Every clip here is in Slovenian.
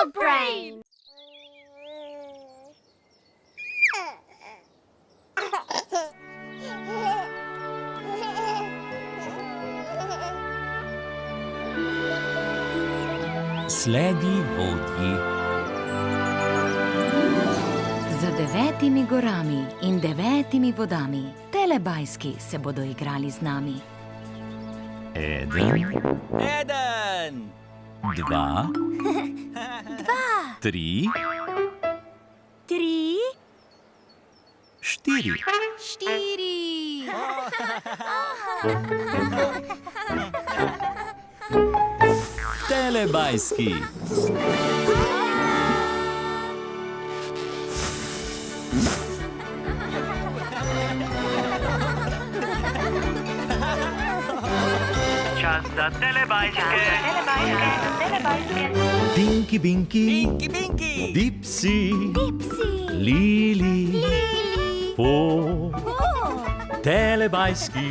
Dog Brain! Sledi vodji. Za 9 gorami in 9 vodami telebajski se bodo igrali z nami. Eden, dva, tri, štiri. Telebajski. Čas za telebajske. Tinky Binky, Dipsy, Lili, Po. Telebajski,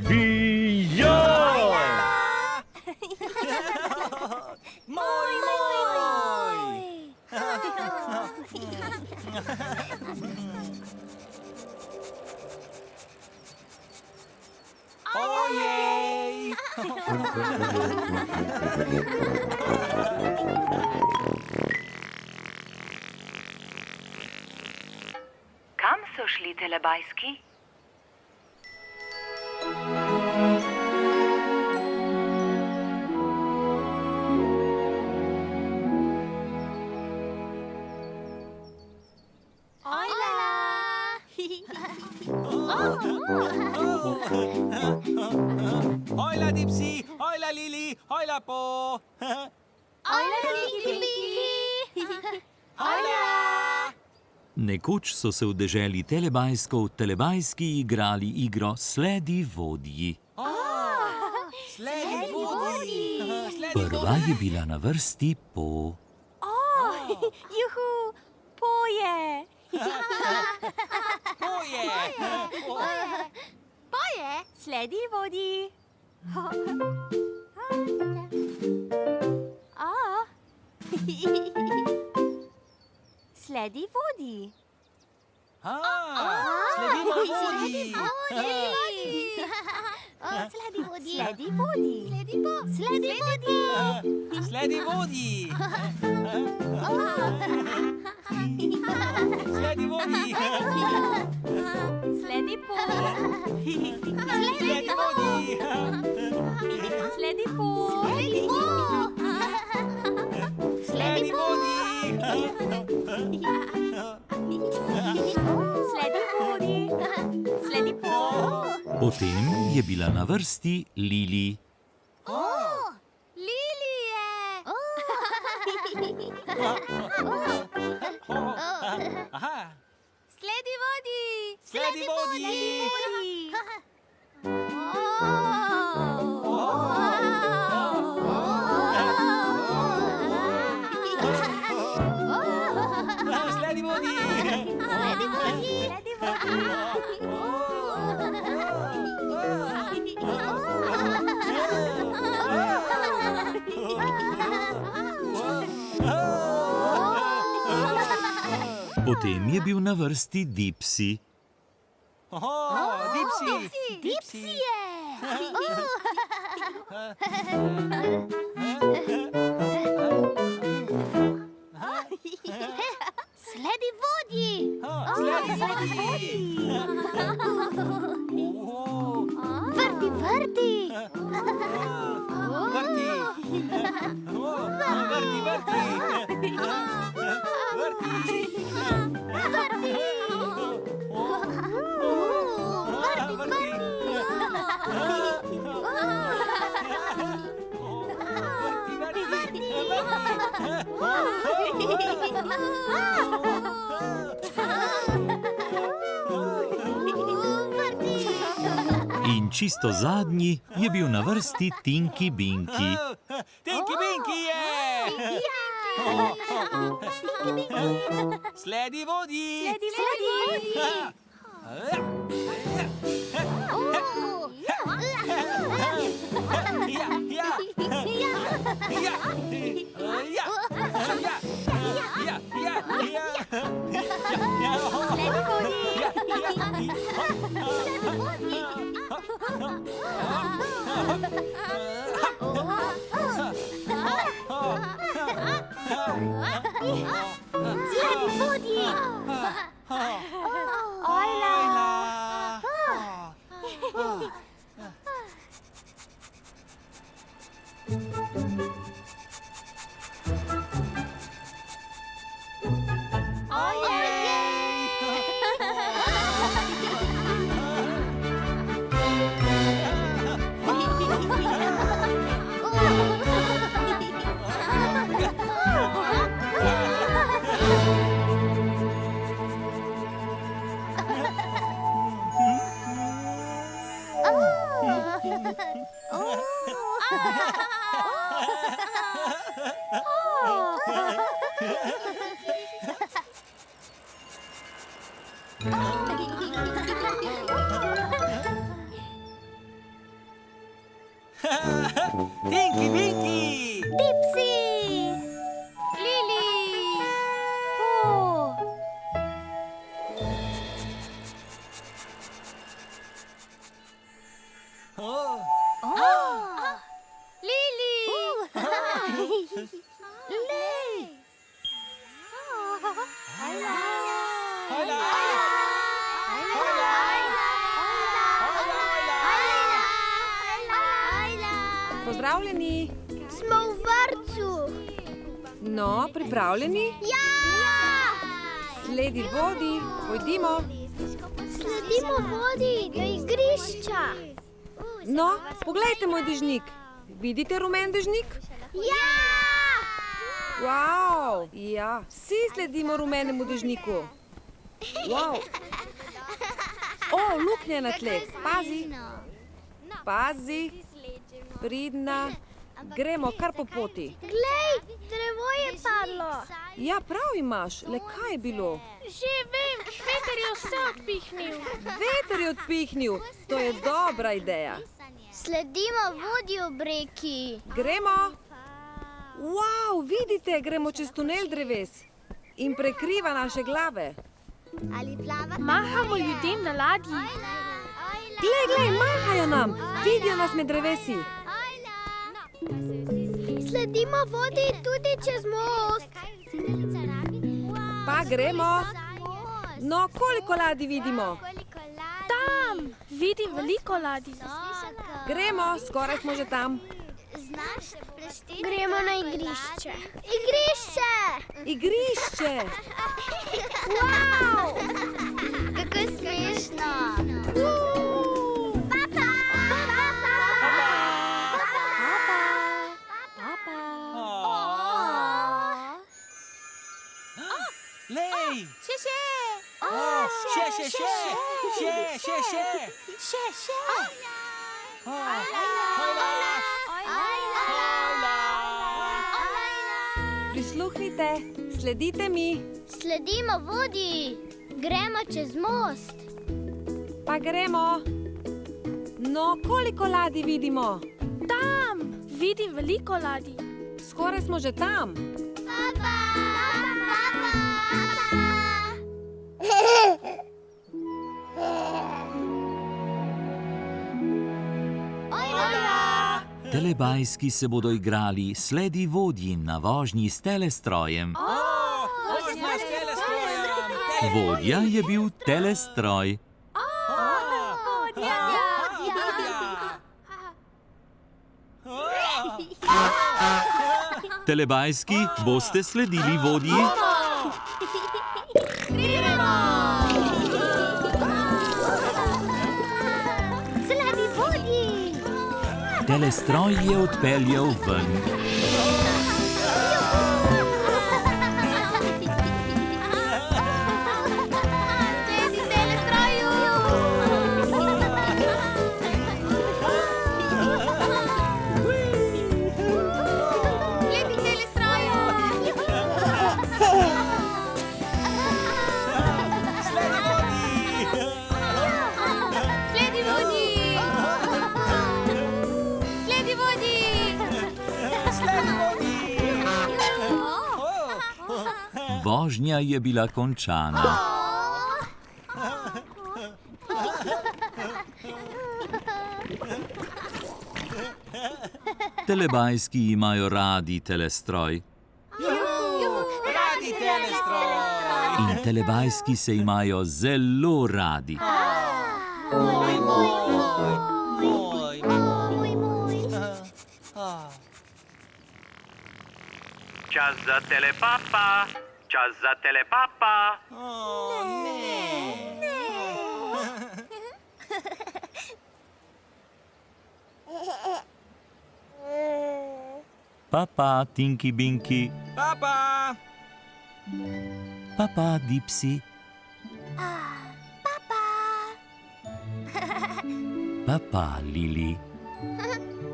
živijo! Kam so šli telebajski? Hojla Dipsy, hojla Lili, hojla Po. Nekoč so se v deželi telebajskov telebajski igrali igro Sledi vodji. Sledi vodji. Prva je bila na vrsti Po. Juhu, poje! Poje, sledi vodi. Sledi vodi. Sledi vodi. Sledi vodi. Sledi vodi. Sledi vodi. Sledi vodi. Sledi vodi. Sledi po. Sledi vodi. Sledi po. Sledi vodi. Sledi vodi. Sledi po. Potem je bila na vrsti Lili. Lili je. Sledi vodi. Sledi vodi. Sledi vodi. Potem je bil na vrsti Dipsy. Dipsy je. Sledi vodi. Sledi vodi. Vrti. Vrti. In čisto zadnji je bil na vrsti Tinky Binky. Tinky Binky je! Sledi vodi! Ja! Sledi vodji! Ojla! Tinky Winky! Dipsy! Lily! Oh! Oh! Oh! Lily! Lily! Ojla! Ojla! Pozdravljeni. Smo v vrtcu! No, pripravljeni? Ja! Sledi vodi, pojdimo. Sledimo vodi do igrišča! No, poglejte moj dežnik. Vidite rumen dežnik? Ja! Wow, ja, vsi sledimo rumenemu dežniku. Wow. O, luknja na tleh, pazi. Pazi, pridna. Gremo kar po poti. Glej, drevo je padlo! Ja, prav imaš, le kaj je bilo? Že vem, veter je vse odpihnil. Veter je odpihnil, to je dobra ideja. Sledimo vodi ob reki. Gremo. Wow, vidite, gremo čez tunel dreves in prekriva naše glave. Ali plava? Mahamo ljudem na ladji. Glej, glej, mahajo nam, vidijo nas med drevesi. Sledimo vodi tudi čez most. Pa gremo. No, koliko ladij vidimo? Tam vidim veliko ladij. Gremo, skoraj smo že tam. Gremo na igrišče. Igrišče! Igrišče! Wow! Kako smešno! Papa! Lej! Še! Prisluhnite, sledite mi. Sledimo vodi. Gremo čez most. Pa gremo. No, koliko ladij vidimo? Tam vidim veliko ladij. Skoraj smo že tam. Papa! Telebajski se bodo igrali Sledi vodji na vožnji s telestrojem. Vožnja s telestrojem! Vodja je bil telestroj. Telebajski, boste sledili vodji? Sledi vodi! Telestroj je odpeljal ven. Sledi telestroju! Sledi telestroju! Sledi vodi! Sledi vodi! Sledi vožnja je bila končana. Telebajski imajo radi telestroj. Radi telestroj. In telebajski se imajo zelo radi. Moj, moj. Čas za telepapa. Čas za telepapa. Papa, Tinky Binky. Papa. Papa, Dipsy. Papa, Lili.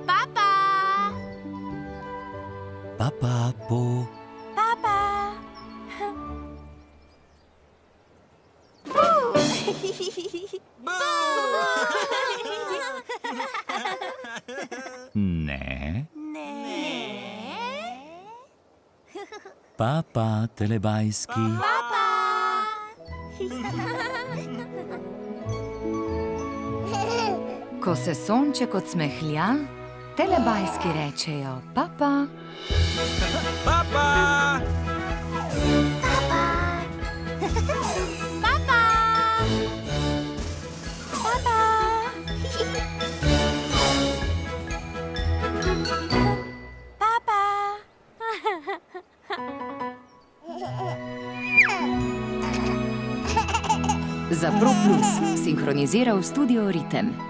Papa. Papa, Po. Papa. Ne. Ne. Papa, telebajski. Papa. Ko se sonček odsmehlja, telebajski rečejo papa. Papa. Za Pro Plus sinhroniziral studio Ritem.